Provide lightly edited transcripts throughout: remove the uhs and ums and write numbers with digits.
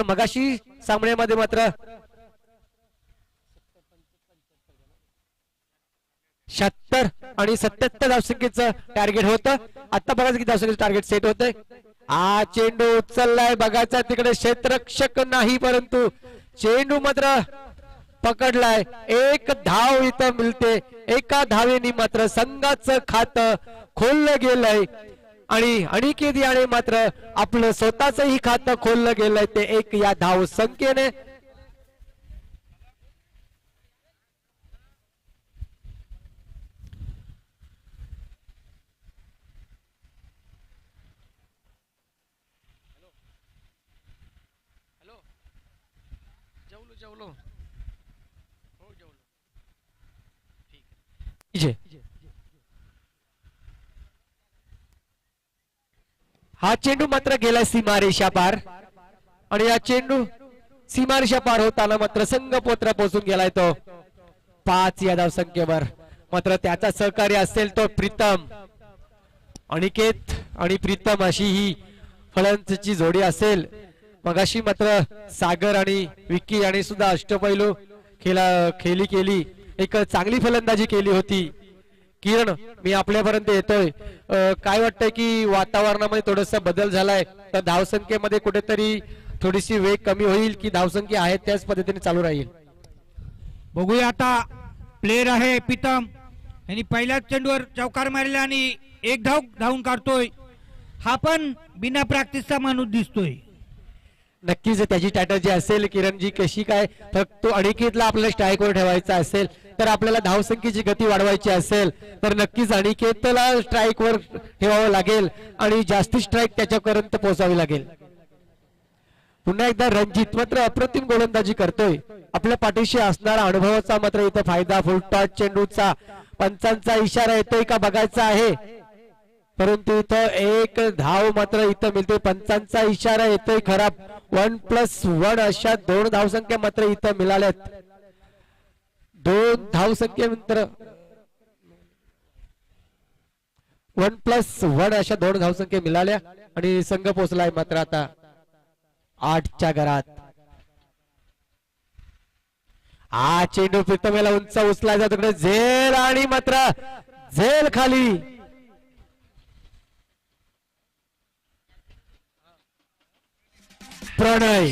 मगाशी सामन्यामध्ये मात्र 76 आणि 77 धावसंख्येचं टार्गेट होतं. आता बघायचं किती धावसंख्येचं टार्गेट सेट होतंय. चेंडू उचललाय बघायचा, तिकडे क्षेत्ररक्षक नाही परंतु चेंडू मात्र पकडलाय. एक धाव इथं मिळते. एका धावेने मात्र संघाचं खातं खोललं गेलंय आणि अनिकेत याने मात्र आपलं स्वतःचंही खातं खोललं गेलंय ते एक या धाव संख्येने. हा चेंडू मात्र गेला सीमारेषा पार आणि या चेंडू सीमारेषा पार होताना मात्र संघ पोत्रा पोहोचून गेलाय तो 5 या धाव संख्येवर. मात्र त्याचा सहकारी असेल तो प्रीतम. अनिकेत आणि प्रीतम अशी ही फलंदाजीची जोडी असेल. मगाशी मात्र सागर आणि विक्की याने सुद्धा अष्टपैलू खेळी केली, एक चांगली फलंदाजी केली होती. किरण, मी आपल्यापर्यंत येतोय. काय वाटतंय की वातावरणामध्ये थोडासा बदल झालाय तर धावसंख्येमध्ये कुठेतरी थोडीशी वेग कमी होईल की धावसंख्या आहे त्याच पद्धतीने चालू राहील? बघूया. आता प्लेयर आहे प्रीतम, यांनी पहिल्याच चेंडूवर चौकार मारला आणि एक धाव धावून काढतोय. हा पण बिना प्रॅक्टिसचा माणूस दिसतोय. नक्कीच त्याची स्ट्रॅटजी असेल किरणजी कशी काय, फक्त अनिकेतला आपल्याला स्ट्राईकवर ठेवायचा असेल तर आपल्याला धावसंख्येची गती वाढवायची असेल तर नक्कीच अनिकेतला स्ट्राईकवर ठेवावं लागेल आणि जास्ती स्ट्राईक त्याच्यापर्यंत पोहोचावी लागेल. पुन्हा एकदा रणजित मात्र अप्रतिम गोलंदाजी करतोय. आपल्या पाठीशी असणारा अनुभवाचा मात्र इथं फायदा. फुलटॉस चेंडूचा पंचांचा इशारा येतोय का बघायचा आहे, परंतु इथं एक धाव मात्र इथं मिळते. पंचांचा इशारा येतोय खरा. 1+1 अशा 2 धावसंख्या मात्र इथं मिळाल्यात. 2 धावसंख्येनंतर 1+1 अशा 2 धावसंख्या मिळाल्या आणि संघ पोहोचलाय मात्र आता 8च्या घरात. चेंडू प्रीतम याला उंच उचला जातो, तिकडे झेल आणि मात्र झेल खाली. प्रणय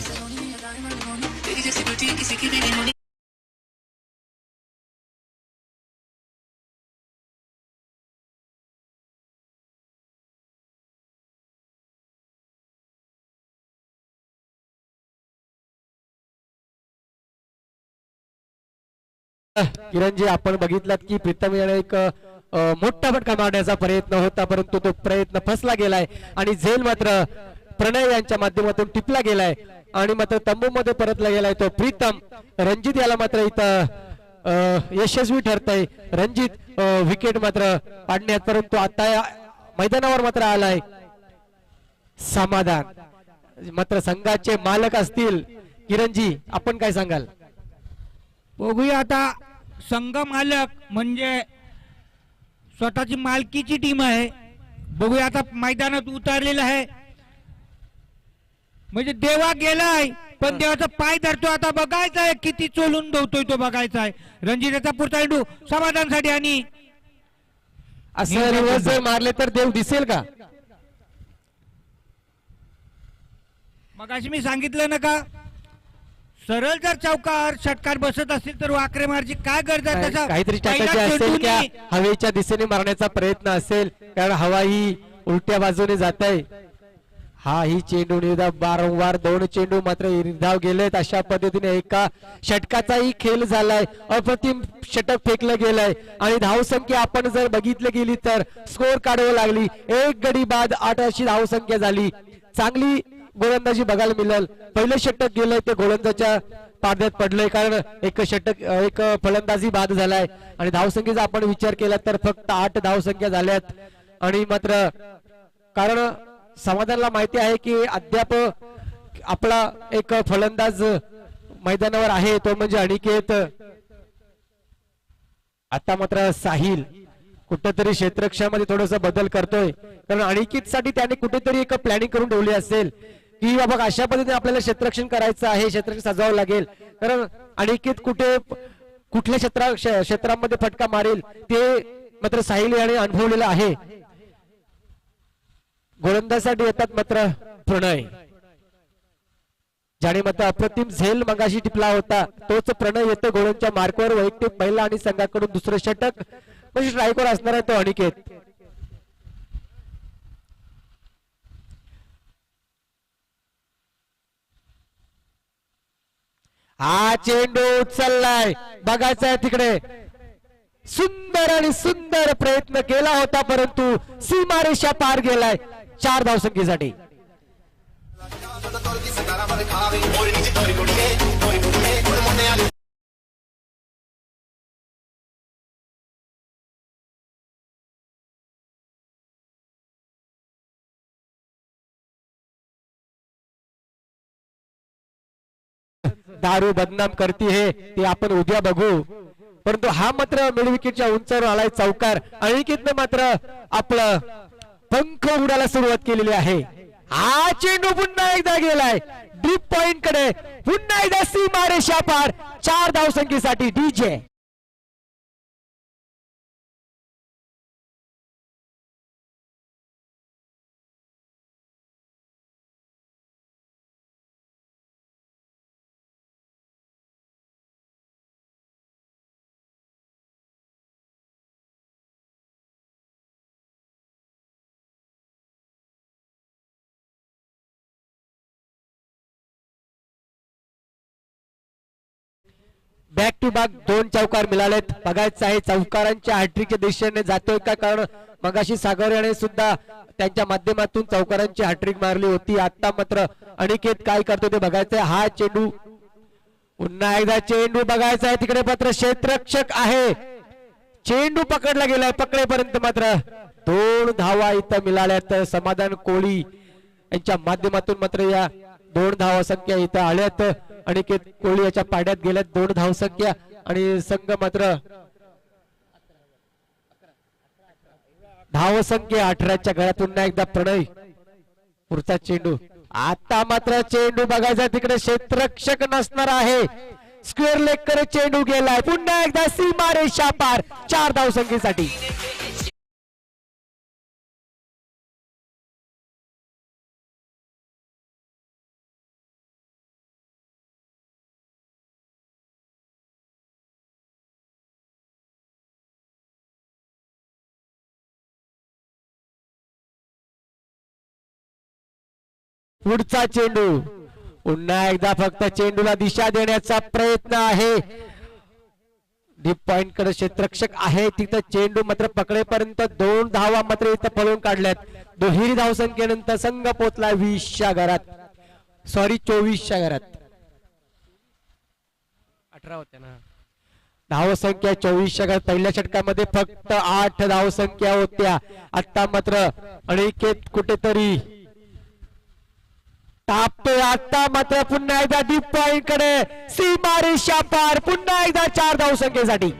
किरणजी, आपण बघितलात की प्रीतम याने एक मोठा फटका मारण्याचा प्रयत्न होता परंतु तो प्रयत्न फसला गेलाय आणि झेल मात्र प्रणय यांच्या माध्यमातून टिपला गेलाय आणि मात्र तंबू मध्ये परतला गेलाय तो प्रीतम. रणजित याला मात्र इथं यशस्वी ठरतय. रणजित विकेट मात्र पाडण्यात, परंतु आता मैदानावर मात्र आलाय समाधान. मात्र संघाचे मालक असतील किरणजी, आपण काय सांगाल? बघूया. आता संघ मालक म्हणजे स्वतःची मालकीची टीम आहे. बघूया आता मैदानात उतरलेला आहे म्हणजे देवा गेलाय पण देवाचा पाय धरतो. आता बघायचा आहे किती चोलून धावतोय तो बघायचा आहे. रणजिताचा पुढचा चेंडू समाधानसाठी आणि असं रिव्हर्स जर मारले तर देव दिसेल का? मगाशी मी सांगितलं ना का, सरळ जर चौकार षटकार बसत असेल तर वाकरे मारची काय गरज आहे? त्याचा काहीतरी स्ट्रॅटेजी असेल की हवेच्या दिशेने मारण्याचा प्रयत्न असेल, कारण हवा ही उलट्या बाजूने जात आहे. ही चेंडू वारंवार 2 चेंडू मात्र निर्धाव गेलेत. अशा पद्धतीने एका षटकाचाही खेळ झालाय. अप्रतिम षटक फेकलं गेलंय आणि धावसंख्या आपण जर बघितली गेली तर स्कोर काढावं लागली. 1 गडी बाद 8 अशी धावसंख्या झाली. चांगली गोलंदाजी बघायला मिळेल. पहिलं षटक गेलंय ते गोलंदाजाच्या पारड्यात पडलंय, कारण एक फलंदाजी बाद झालाय आणि धावसंख्येचा आपण विचार केला तर फक्त 8 धावसंख्या झाल्यात. आणि मात्र कारण समाधानला माहिती आहे की अद्याप आपला एक फलंदाज मैदानावर आहे तो म्हणजे अनिकेत. आता मात्र साहिल कुठेतरी क्षेत्ररक्षणामध्ये थोडासा बदल करतोय, कारण अनिकेत साठी त्याने कुठेतरी एक प्लॅनिंग करून ठेवली असेल की बाबा अशा पद्धतीने आपल्याला क्षेत्ररक्षण करायचं आहे, क्षेत्ररक्षण सजावं लागेल. कारण अनिकेत कुठल्या क्षेत्रामध्ये फटका मारेल ते मात्र साहिल याने अनुभवलेलं आहे. गोलंदाजासाठी येतात मात्र प्रणय, ज्याने मात्र अप्रतिम झेल मगाशी टिपला होता तोच प्रणय येतो गोलंच्या मार्कवर. वैयक्तिक पहिला आणि संघाकडून दुसरं षटक म्हणजे स्ट्रायकर असणार आहे तो अनिकेत. हा चेंडू उचललाय, बघायचा आहे तिकडे. सुंदर आणि सुंदर प्रयत्न केला होता परंतु सीमारेषा पार गेलाय 4 धावसंख्येसाठी. दारू बदनाम करती है ते आपण उद्या बघू, परंतु हा मात्र मिड विकेटच्या उंचावर आलाय चौकार. अनिकेतनं मात्र आपलं पंख उडायला सुरुवात केलेली आहे. हा चेंडू पुन्हा एकदा गेलाय डीप पॉइंट कडे, पुन्हा एकदा सीमारेषा पार 4 धावसंख्येसाठी डीजे. बॅक टू बॅक 2 चौकार मिळालेत. बघायचं आहे चौकारांच्या हॅट्रिकच्या दिशेने जातोय का, कारण मगाशी सागर याने सुद्धा त्यांच्या माध्यमातून चौकारांची हॅट्रिक मारली होती. आता मात्र अनिकेत काय करतो ते बघायचंय. हा चेंडू पुन्हा एकदा चेंडू बघायचा आहे तिकडे, मात्र क्षेत्ररक्षक आहे, चेंडू पकडला गेलाय. पकडेपर्यंत मात्र 2 धावा इथं मिळाल्यात. समाधान कोळी यांच्या माध्यमातून मात्र या 2 धावसंख्या इथं आल्यात. अनिकेत कोळी याच्या पाड्यात गेल्यात 2 धावसंख्या आणि संघ मात्र धावसंख्या 18च्या घरात. पुन्हा एकदा प्रणय, पुढचा चेंडू. आता मात्र चेंडू बघायचा तिकडे, क्षेत्ररक्षक नसणार आहे. स्क्वेअर लेग करे चेंडू गेलाय, पुन्हा एकदा सीमारेषा पार 4 धावसंख्येसाठी. पुढचा चेंडू, पुन्हा एकदा फक्त चेंडूला दिशा देण्याचा प्रयत्न आहे. डीप पॉइंट कडे क्षेत्ररक्षक आहे तिथं, चेंडू मात्र पकडेपर्यंत 2 धावा मात्र इथं पळून काढल्यात. दुहेरी धावसंख्येनंतर संघ पोचला 20च्या घरात, सॉरी 24च्या घरात. 18 होत्या ना धावसंख्या 24च्या घरात. पहिल्या षटकामध्ये फक्त 8 धावसंख्या होत्या. आता मात्र अनिकेत कुठेतरी तापतोय. आता मात्र पुन्हा एकदा डीप पॉइंट कडे सीमारेषा पार, पुन्हा एकदा 4 धावसंख्येसाठी.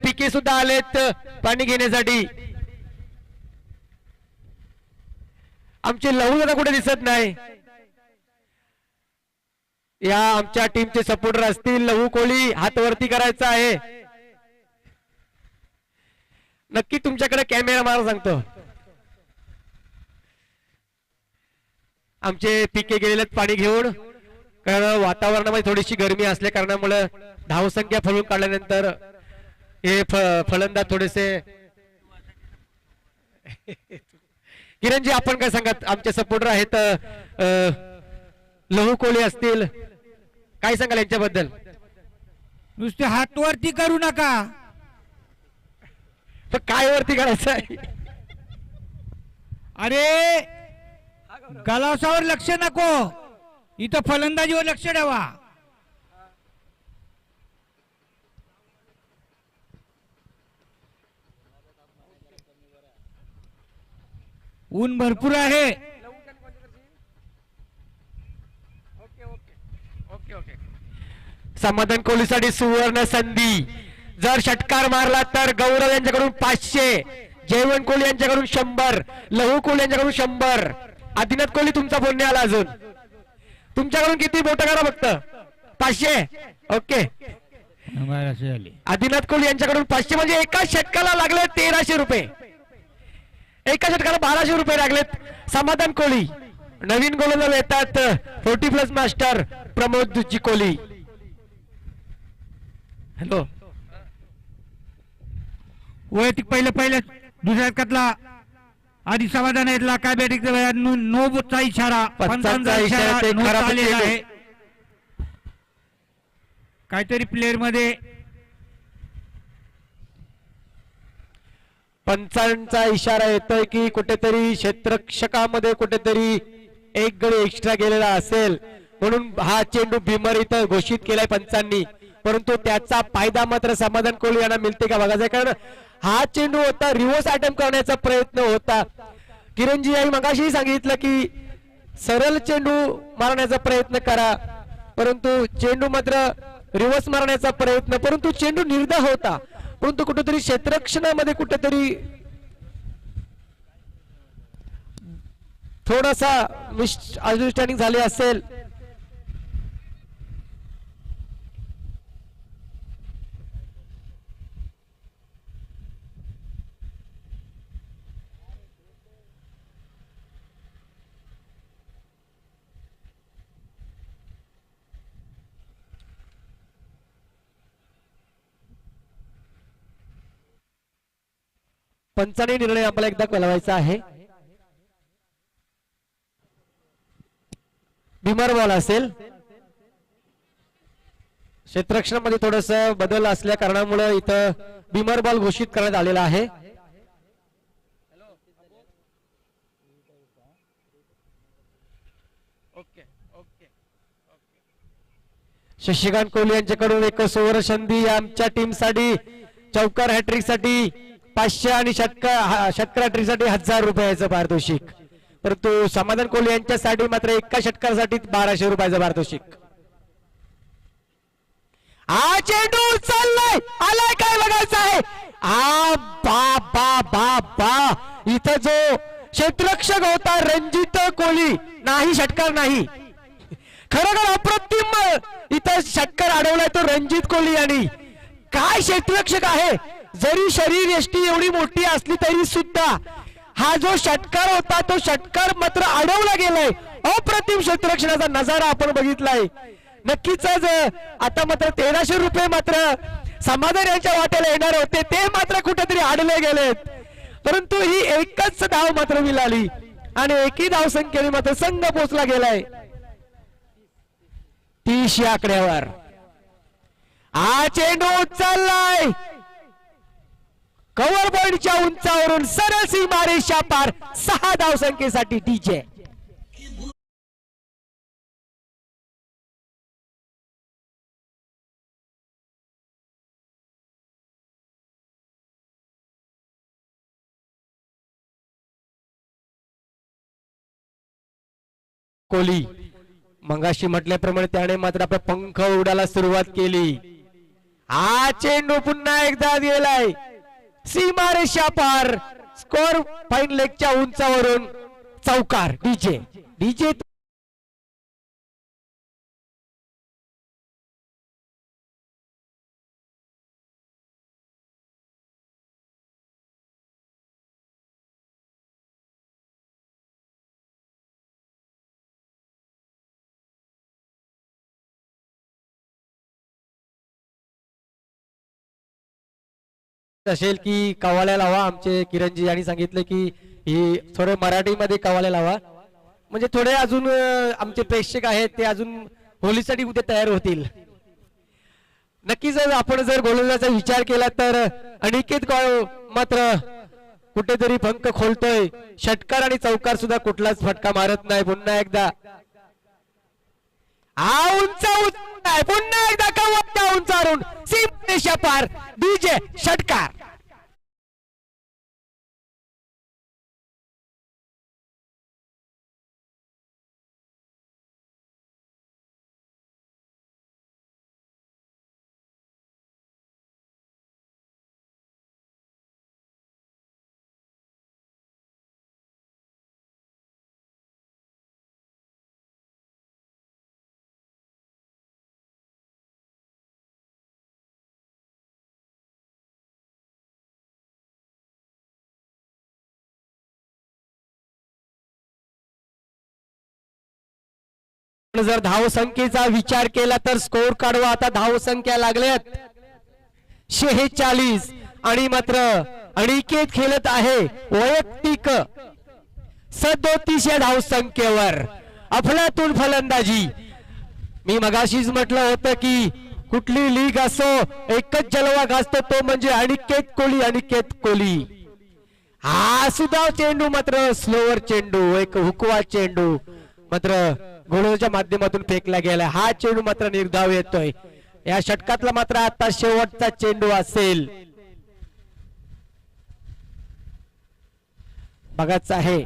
पिके सुद्धा आलेत पाणी घेण्यासाठी. आमचे लहू दादा कुठे दिसत नाही. या आमच्या टीमचे सपोर्टर असतील. लहू कोळी हात वरती करायचा आहे. नक्की तुमच्याकडे कॅमेरा मारा सांगतो. आमचे पिके गेलेत पाणी घेऊन, कारण वातावरणामध्ये थोडीशी गरमी असल्या कारणामुळे धावसंख्या फळून काढल्यानंतर हे फलंदाज थोडेसे. किरणजी आपण काय सांगत, आमचे सपोर्टर आहेत लहू कोळी असतील, काय सांगाल यांच्याबद्दल? नुसते हात वरती करू नका, पण काय वरती करायचं आहे? अरे गलासावर लक्ष नको, इथं फलंदाजीवर लक्ष ठेवा. ऊन भरपूर आहे. समाधान कोहलीसाठी सुवर्ण संधी. जर षटकार मारला तर गौरव यांच्याकडून 500, जयवंत कोहली यांच्याकडून 100, लहू कोहली यांच्याकडून 100. आदिनाथ कोहली तुमचा फोन नाही आला अजून. तुमच्याकडून किती बोट करा फक्त 500. ओके. आदिनाथ कोहली यांच्याकडून 500 म्हणजे एका षटकाला लागले 1300 रुपये. एका षटकाला 1200 रुपये लागलेत. समाधान कोहली. नवीन गोलंदाज येतात 40+ मास्टर प्रमोद जी कोहली. हॅलो. वैयक्तिक पहिल्या दुसऱ्या षटकातला आधी समाधान येतला काय बॅटिंग नोचा इशारा, पंचांचा इशारा ते नो खराब आलेला केले. आहे. काहीतरी प्लेअर मध्ये पंचांचा इशारा येतोय की कुठेतरी क्षेत्ररक्षकामध्ये कुठेतरी एक गडी एक्स्ट्रा गेलेला असेल, म्हणून हा चेंडू भीमर इथं घोषित केलाय पंचांनी. परंतु त्याचा फायदा मात्र समाधान कोहली यांना मिळते का बघायचं, कारण हा चेंडू होता रिव्हर्स अटेम्प्ट करण्याचा प्रयत्न होता. किरणजी यांनी मगाशी सांगितलं की सरळ चेंडू मारण्याचा प्रयत्न करा, परंतु चेंडू मात्र रिव्हर्स मारण्याचा प्रयत्न, परंतु चेंडू निर्धाव होता. परंतु कुठेतरी क्षेत्ररक्षणामध्ये कुठेतरी थोडासा मिसअंडरस्टँडिंग झाली असेल. पंचाने निर्णय आपल्याला एकदा कळवायचा आहे. भीमर बॉल असेल. क्षेत्ररक्षणामध्ये थोडस बदल असल्या कारणामुळे इथं भीमर बॉल घोषित करण्यात आलेला आहे. शशिकांत कोहली यांच्याकडून एक सुवर्ण संधी आमच्या टीम साठी चौकार हॅट्रिक साठी 500 आणि षटकार हॅट्रिक साठी 1000 रुपयाचं पारितोषिक. परंतु समाधान कोहली यांच्यासाठी मात्र एका षटकारासाठी 1200 रुपयाचं पारितोषिक. हा चेंडू चाललाय, आलाय काय बघायचं आहे. बा बा बा बा इथं जो क्षेत्ररक्षक होता रणजित कोहली, नाही षटकार नाही, खरोखर अप्रतिम इथं षटकार अडवलाय तो रणजित कोहली यांनी. काय क्षेत्ररक्षक आहे. जरी शरीर यष्टी एवढी मोठी असली तरी सुद्धा हा जो षटकार होता तो षटकार मात्र अडवला गेलाय. अप्रतिम क्षेत्ररक्षणाचा नजारा आपण बघितलाय. नक्कीच आता मात्र 1300 रुपये मात्र समाधान यांच्या वाट्याला येणार होते, ते मात्र कुठेतरी अडले गेलेत. परंतु ही एकच धाव मात्र मिळाली आणि एकही धाव संख्येने मात्र संघ पोचला गेलाय 30 या आकड्यावर. हा चेंडू चाललाय कव्हर पॉइंटच्या उंचावरून सरळ सीमारेषा पार 6 धाव संख्येसाठी डीजे. कोहली मंगाशी म्हटल्याप्रमाणे त्याने मात्र आपला पंख उडायला सुरुवात केली. हा चेंडू पुन्हा एकदा गेलाय सीमारेषा पार. स्कोर फाईन लेगच्या उंचावरून चौकार. डीजे डीजे असेल की कवाल्या लावा. आमचे किरणजी यांनी सांगितले की ही थोडे मराठीमध्ये कवाल्या लावा, म्हणजे थोडे अजून आमचे प्रेक्षक आहेत ते अजून होलीसाठी उद्या तयार होतील. नक्कीच आपण जर गोलंदाजाचा विचार केला तर अनिकेत मात्र कुठेतरी पंख खोलतोय. षटकार आणि चौकार सुद्धा कुठलाच फटका मारत नाही. पुन्हा एकदा पुन्हा एकदा कवच उंचारून सीमेच्या पार डीजे षटकार. जर धाव संख्येचा विचार केला तर स्कोर काढवा. आता धाव संख्या लागल्यात 46 आणि मात्र अनिकेत खेळत आहे वैयक्तिक 37 या धाव संख्येवर. अफलातून फलंदाजी. मी मगाशीच म्हटलं होतं की कुठली लीग असो एकच जलवा गाजतो तो म्हणजे अनिकेत कोहली. अनिकेत कोहली हा सुद्धा चेंडू मात्र स्लोवर चेंडू, एक हुकवा चेंडू मात्र गोलंदाजाच्या माध्यमातून फेकला गेला. हा चेंडू मात्र निर्धाव येतोय. या षटकातला मात्र आता शेवटचा चेंडू असेल. बघाच आहे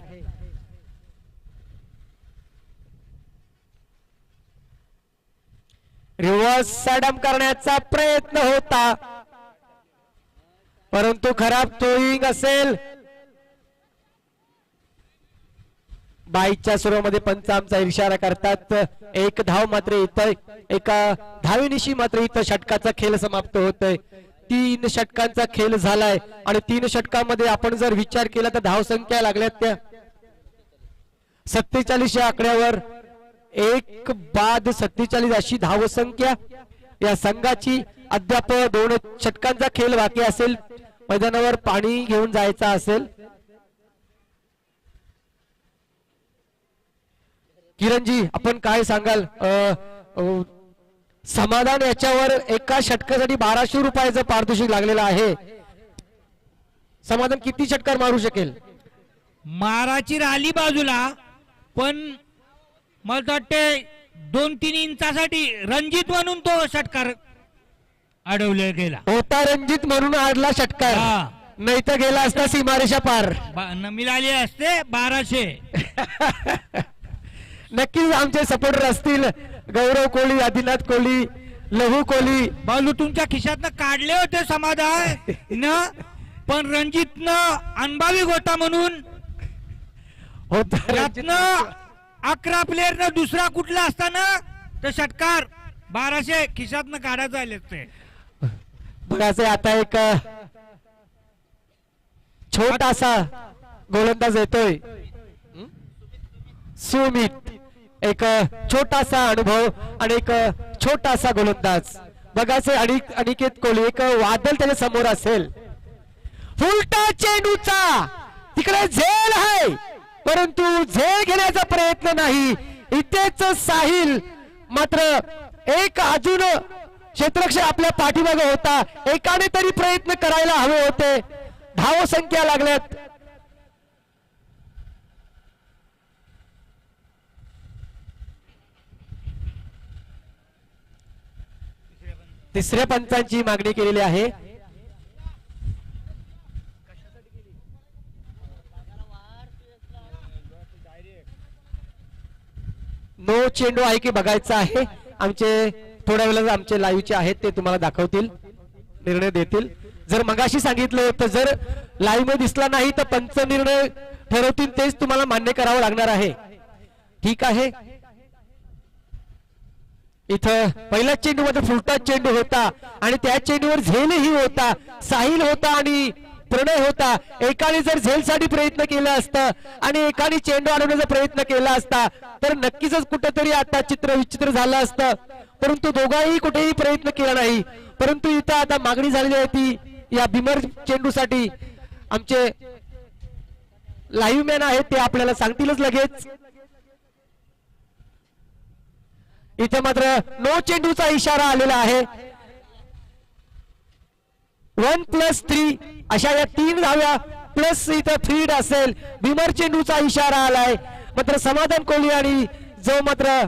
रिव्हर्स सॅडम करण्याचा प्रयत्न होता परंतु खराब थ्रोइंग असेल. बाईच्या सुरुवातीमध्ये पंच आमचा इशारा करतात. एक धाव मात्र इथं एका धावेनिशी मात्र इथं षटकाचा खेळ समाप्त होतोय. 3 षटकांचा खेळ झालाय आणि 3 षटकांमध्ये आपण जर विचार केला तर धाव संख्या लागल्यात त्या 47 या आकड्यावर. 1 बाद 47 अशी धाव संख्या या संघाची. अद्याप 2 षटकांचा खेळ बाकी असेल. मैदानावर पाणी घेऊन जायचा असेल. किरणजी आपण काय सांगाल? समाधान याच्यावर एका षटकासाठी 1200 रुपयाचं पारितोषिक लागलेलं आहे. समाधान किती षटकार मारू शकेल? माराची राहिली बाजूला पण मला वाटते 2-3 इंचासाठी रणजित म्हणून तो षटकार अडवला गेला होता. रणजित म्हणून आडला षटकार, नाही तर गेला असता सीमारेषा पार. मिळाले असते 1200. नक्कीच आमचे सपोर्टर असतील गौरव कोहली, आदिनाथ कोहली, लहू कोहली. बाजू तुमच्या खिशातनं काढले होते समाधान पण रणजित न अनबावी होता म्हणून त्यातनं 11 प्लेयर न दुसरा कुठला असताना तर षटकार 1200 खिशातनं काढायचं आले ते. बघायचं आता एक छोटासा गोलंदाज येतोय सुमित. एक छोटासा अनुभव आणि एक छोटासा गोलंदाज. बघायचं अनिकेत कोहली एक वादळ त्याच्या समोर असेल. फुलटा चेंडूचा तिकडे झेल आहे परंतु झेल घेण्याचा प्रयत्न नाही. इथेच साहिल मात्र एक अजून क्षेत्ररक्षक आपल्या पाठीमागे होता. एकाने तरी प्रयत्न करायला हवे होते. धाव संख्या लागल्यात. तिसऱ्या पंचांची मागणी केलेली आहे. नो चेंडू आहे की बघायचं आहे. आमचे थोड्या वेळेला आमचे लाईव्हचे आहेत ते तुम्हाला दाखवतील, निर्णय देतील. जर मगाशी सांगितलं होतं जर लाईव्ह मध्ये दिसला नाही तर पंच निर्णय ठरवतील, तेच तुम्हाला मान्य करावं लागणार आहे. ठीक आहे. इथं पहिल्या चेंडू मध्ये फुलटा चेंडू होता आणि त्या चेंडूवर झेलही होता, साहिल होता आणि प्रणय होता. एकाने जर झेलसाठी प्रयत्न केला असता आणि एकाने चेंडू अडवण्याचा प्रयत्न केला असता तर नक्कीच कुठेतरी आता चित्र विचित्र झालं असतं. परंतु दोघांही कुठेही प्रयत्न केला नाही. परंतु इथं आता मागणी झालेली आहे ती या बिमर चेंडूसाठी. आमचे लाईव्ह मॅन आहेत ते आपल्याला सांगतीलच लगेच. इथे मात्र नो चेंडूचा इशारा आलेला आहे. 1+3 अशा या 3 धाव्या प्लस इथं फीड असेल. भीमर चेंडूचा इशारा आलाय. मात्र समाधान कोहली आणि जो मात्र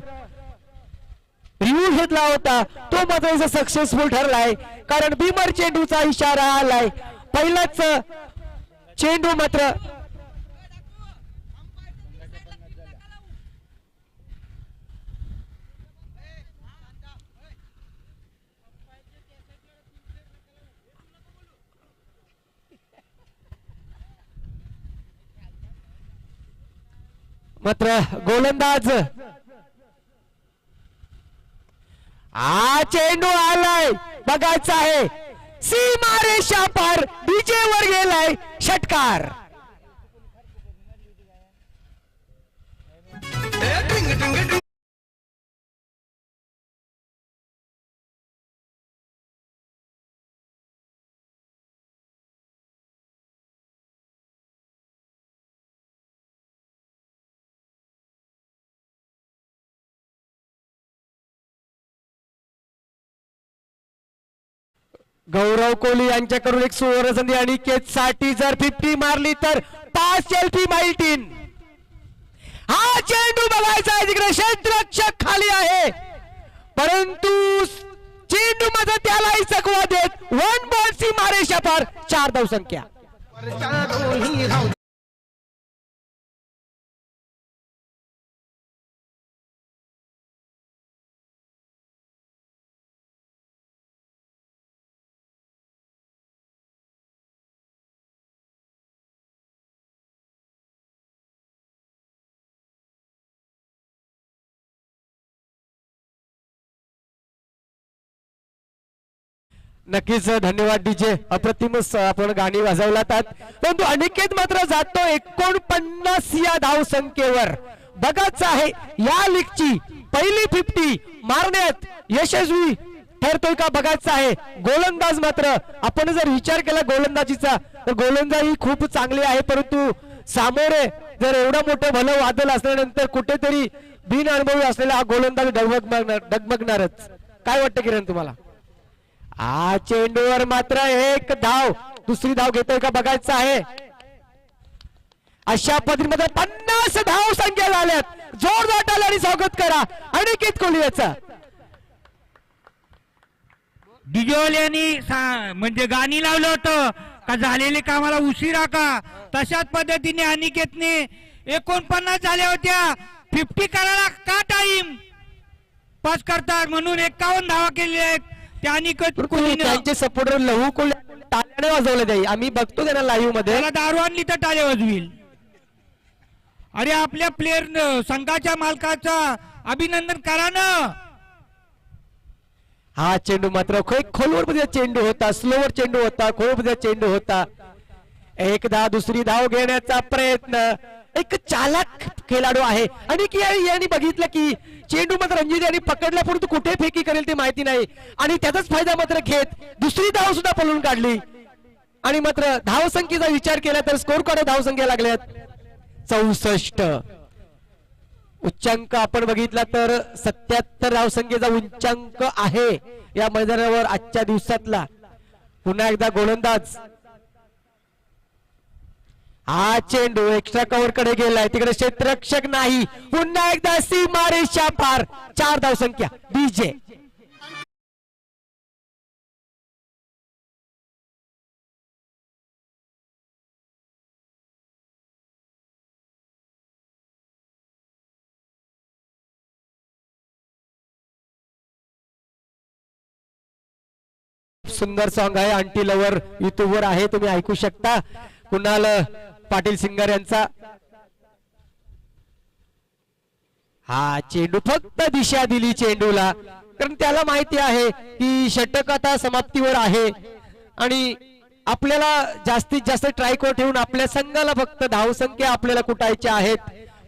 रिव्ह्यू घेतला होता तो मात्र सक्सेसफुल ठरलाय, कारण भीमर चेंडूचा इशारा आलाय. पहिलाच चेंडू मात्र गोलंदाज हा चेंडू आलाय, बघायचा आहे. सीमारेषा पार डीजे वर गेलाय षटकार. गौरव कोहली यांच्याकडून एक सुवर्ण संधी आणि साठी जर 50 मारली तर 5 LP माइल्टीन. हा चेंडू बघायचा आहे, तिकडे क्षेत्ररक्षक खाली आहे, परंतु चेंडू मध्ये त्यालाही चकवा देत 1 बॉल सीमारेषा पार. 4 धावसंख्या. नक्कीच धन्यवाद डीजे. अप्रतिम आपण गाणी वाजवलात, परंतु अनिकेत मात्र जातो 49 या धावसंख्येवर. बघायचं आहे या लीगची पहिली 50 मारण्यात यशस्वी ठरतोय का बघायचं आहे. गोलंदाज मात्र आपण जर विचार केला गोलंदाजीचा तर गोलंदाजी खूप चांगली आहे, परंतु सामोरे जर एवढं मोठं भलं वादळ असल्यानंतर कुठेतरी बिन अनुभवी असलेला हा गोलंदाज डगमगणारच. काय वाटतं किरण तुम्हाला? हा चेंडूवर मात्र 1 धाव, दुसरी धाव घेतोय का बघायचं आहे. अशा पद्धतीमध्ये 50 धाव संख्या झाल्यात. जोरदार टाळ्यांनी स्वागत करा अनिकेत कोहली याचा. डिजोवाल्यांनी म्हणजे गाणी लावलं होतं का झालेले कामाला उशिरा का, तशाच पद्धतीने अनिकेतने 49 झाल्या होत्या. 50 करायला का टाइम पास करतात म्हणून 51 धावा केलेल्या आहेत. त्यांचे सपोर्टर लहू कोहली टाळ्याने वाजवले जाईल. आम्ही बघतो त्यांना लाईव्ह मध्ये. त्याला दारू आणली तर टाळ्या वाजवील. अरे आपल्या प्लेयर संघाच्या मालकाचा अभिनंदन करा ना. हा चेंडू मात्र खोलवर मध्ये चेंडू होता, स्लोवर चेंडू होता, खोलवर चेंडू होता. 1 धाव, दुसरी धाव घेण्याचा प्रयत्न. एक चालाक खेळाडू आहे आणि यांनी बघितलं की चेंडू मात्र रणजित यांनी पकडला, परंतु कुठे फेकी करेल ते माहिती नाही आणि त्याचाच फायदा मात्र घेत दुसरी धाव सुद्धा पळून काढली. आणि मात्र धावसंख्येचा विचार केला तर स्कोर कार्ड धावसंख्या लागल्यात 64. उच्चांक आपण बघितला तर 77 धावसंख्येचा उच्चांक आहे या मैदानावर आजच्या दिवसातला. पुन्हा एकदा गोलंदाज. हा चेंडू एक्स्ट्रा कव्हर कडे गेलाय, तिकडे क्षेत्ररक्षक नाही. पुन्हा एकदा सीमारेषा पार. 4 धावसंख्या. डीजे सुंदर सॉन्ग आहे. आंटी लवर युट्यूब वर आहे, तुम्ही ऐकू शकता. कुणाल पाटील सिंगर यांचा. हा चेंडू फक्त दिशा दिली चेंडूला, कारण त्याला माहिती आहे की षटक आता समाप्तीवर आहे आणि आपल्याला जास्तीत जास्त ट्रायको ठेवून आपल्या संघाला फक्त धावसंख्या आपल्याला कुटायच्या आहेत,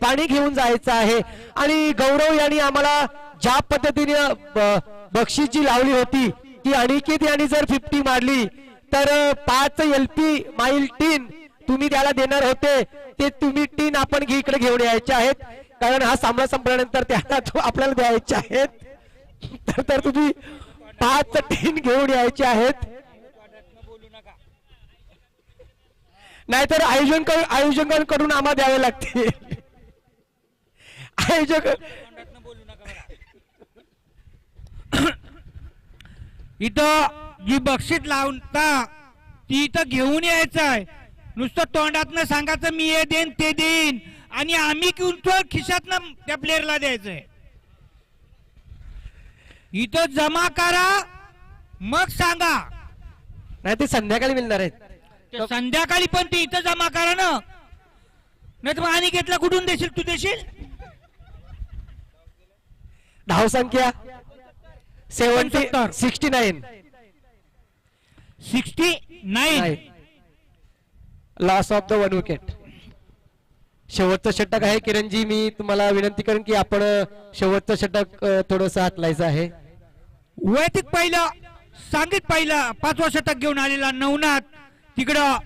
पाणी घेऊन जायचं आहे. आणि गौरव यांनी आम्हाला ज्या पद्धतीने बक्षीस जी लावली होती की अनिकेत यांनी जर 50 मारली तर 5 LP माइल्टीन तुम्ही त्याला देणार होते, ते तुम्ही टीन आपण इकडे घेऊन यायचे आहेत, कारण हा सामना संपल्यानंतर त्याला आपल्याला द्यायचे आहेत. तर तुम्ही 5 टीन घेऊन यायचे आहेत. नाहीतर आयोजकांकडून आम्हाला द्यावे लागतील. आयोजक इथं जी बक्षीस लावता ती इथं घेऊन यायचं आहे. नुसतं तोंडातनं सांगायचं मी हे देईन ते देईन आणि आम्ही किंवा खिशातनं त्या प्लेअरला द्यायचंय. इथं जमा करा मग सांगा. नाही ते संध्याकाळी मिळणार आहेत. ते संध्याकाळी पण ते इथं जमा करा ना, नाही तर अनिकेतला कुठून देशील तू देशील. धाव संख्या 69. 69. Loss of the 1 wicket. शेवटचं षटक आहे. किरणजी मी तुम्हाला विनंती करेन की आपण शेवटचं षटक थोडंसं हातलायचं आहे. वैयक्तिक पहिलं पहिलं 5वं षटक घेऊन आलेला नवनाथ तिकडं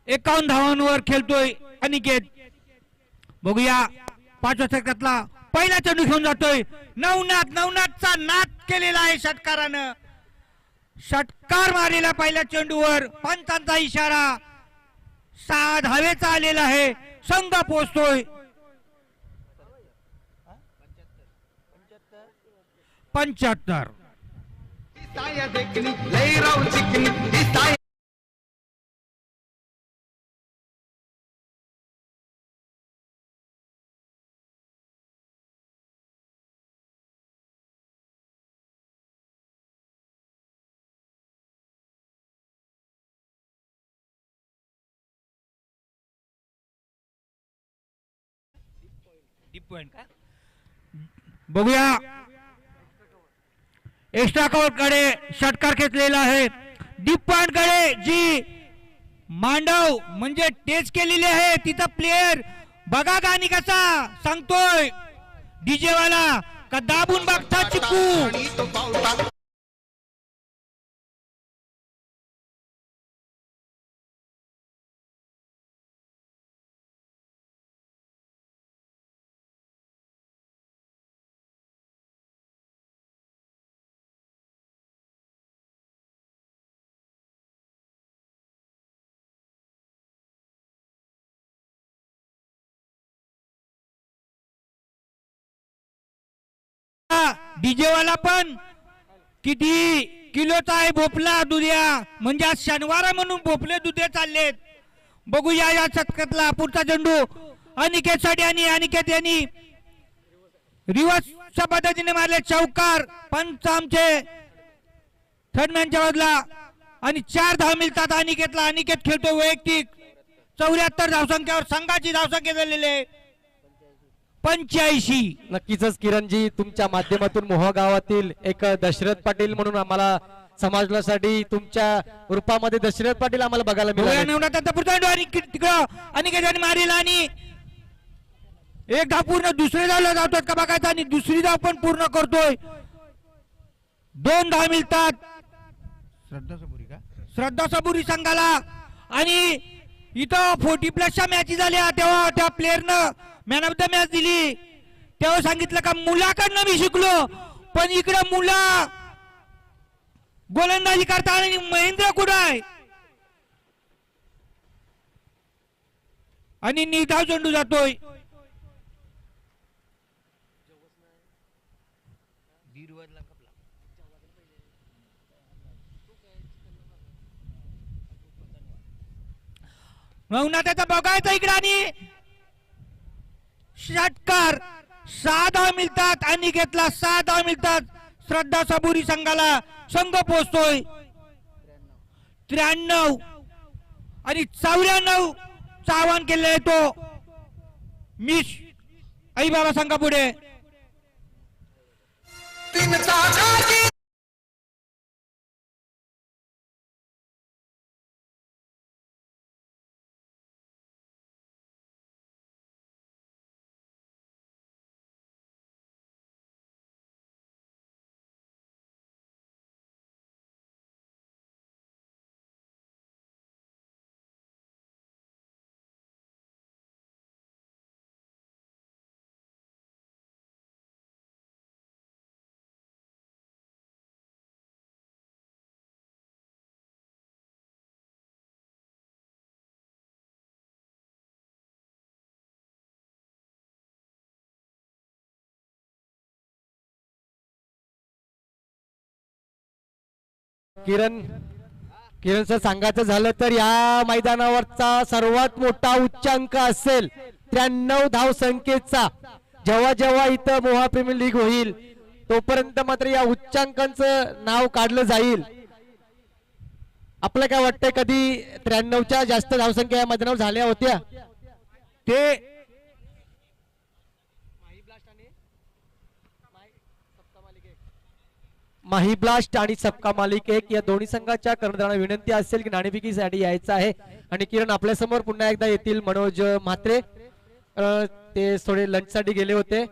51 धावांवर खेळतोय अनिकेत. बघूया 5व्या षटकातला पहिला चेंडू घेऊन जातोय नवनाथचा नाद केलेला आहे षटकारानं. षटकार मारलेला पहिल्या चेंडूवर पंचांचा इशारा. 6 धावेचा आलेला आहे. संघ पोहोचतोय 75. बघूया एक्स्ट्रा कोर्ट कडे षटकार घेतलेला आहे. डीप पॉइंट कडे जी मांडव म्हणजे टेच केलेली आहे तिथं प्लेयर बघा गाणी कसा सांगतोय डीजे वाला का दाबून बघता चिकू. डीजे वाला पण किती किलोचा आहे भोपला दुध्या म्हणजे आज शनिवार म्हणून भोपले दुधे चाललेत. बघूया या षटकातला पुढचा चेंडू अनिकेत साठी आणि अनिकेत यांनी रिव्हर्सच्या पद्धतीने मारले चौकार. पंच आमचे थर्डमॅनच्या बाजूला आणि 4 धाव मिळतात अनिकेतला. अनिकेत खेळतो वैयक्तिक 74 धावसंख्येवर संघाची धावसंख्या झालेली आहे 85. नक्कीच किरणजी तुमच्या माध्यमातून मोहा गावातील एक दशरथ पाटील म्हणून आम्हाला समाजासाठी तुमच्या रूपामध्ये दशरथ पाटील आम्हाला बघायला मिळाले. तिकडं अनिकेताने मारलेला आणि एक धाव पूर्ण दुसरी धाव जातोय का बघायचा आणि दुसरी धाव पण पूर्ण करतोय. 2 धाव मिळतात श्रद्धा सबुरी संघाला. आणि इथं 40+ मॅची झाल्या तेव्हा त्या प्लेअरनं मॅन ऑफ द मॅच दिली. तेव्हा सांगितलं का मुलाकडनं मी शिकलो, पण इकडे मुला गोलंदाजी करता आणि महेंद्र कुठं आहे आणि निधाव चेंडू जातोय. नवनाथाचा बघायचा इकडे आणि षटकार. 6 धाव मिळतात आणि घेतला 6 धाव मिळतात श्रद्धा सबुरी संघाला. संघ पोहोचतोय 93 आणि 94 चं आवाहन केलेलं आहे तो मिस आई बाबा संघा पुढे. किरण किरण सर सांगायचं झालं तर या मैदानावरचा सर्वात मोठा उच्चांक असेल 93 धाव संख्येचा. जेव्हा जेव्हा इथं मोहा प्रीमियर लीग होईल तोपर्यंत मात्र या उच्चांकांचं नाव काढलं जाईल. आपलं काय वाटतंय, कधी 93च्या जास्त धावसंख्या या मैदानावर झाल्या होत्या? ते माही ब्लास्ट आणि सबका मालिक एक या दोन्ही संघाच्या कर्णधारांना विनंती असेल की नाणेफेकीसाठी यायचं आहे. आणि किरण आपल्या समोर पुन्हा एकदा येतील मनोज म्हात्रे. ते थोडे लंच साठी गेले होते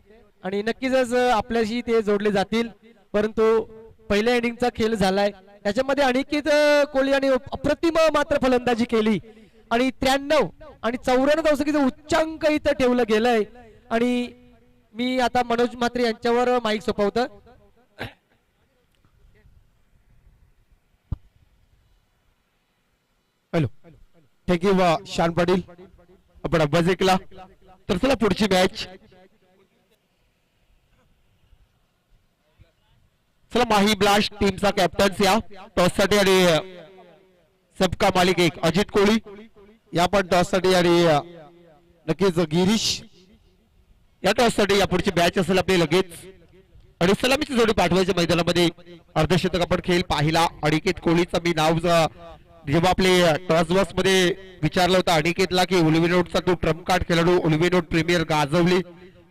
आणि नक्कीच आपल्याशी ते जोडले जातील. परंतु पहिल्या इनिंगचा खेळ झालाय त्याच्यामध्ये अनिकेत कोहली यांनी अप्रतिम मात्र फलंदाजी केली आणि 93 आणि 94 धावसंख्येचं उच्चांक इथं ठेवलं गेलंय. आणि मी आता मनोज म्हात्रे यांच्यावर माईक सोपवतो. हॅलो, थँक्यू शान पाटील, आपण अभ्यास ऐकला. तर चला पुढची मॅच. चला माही ब्लास्ट टीमचा कॅप्टन्स या टॉस साठी आणि सबका मालिक एक अजित कोहली या पण टॉस साठी आणि नक्कीच गिरीश या टॉस साठी या पुढची मॅच असेल आपली लगेच. आणि सलामीची जोडी पाठवायच्या मैदानामध्ये अर्धशतक आपण खेळ पाहिला. अनिकेत कोहलीचं मी नाव जेव्हा आपले टॉस बॉक्स मध्ये विचारलं होतं अनिकेतला की उलवेनोटचा तो ट्रम्प कार्ड खेळाडू उलवेनोट प्रीमियर गाजवली.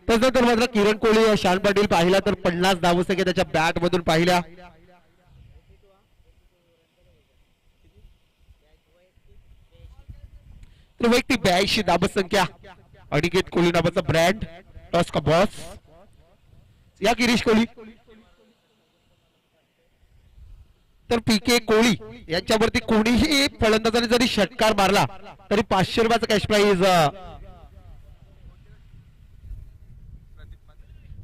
त्यानंतर मात्र किरण कोहली शान पाटील पाहिला तर 50 धावसंख्या त्याच्या बॅट मधून पाहिल्या. तर वैयक्तिक 82 धावसंख्या अनिकेत कोहली नावाचा ब्रँड टॉस का बॉस या गिरीश कोहली. तर पीके कोहली यांच्यावरती कोणीही फलंदाजाने जरी षटकार मारला तरी 500 रुपयाचा कॅश प्राइज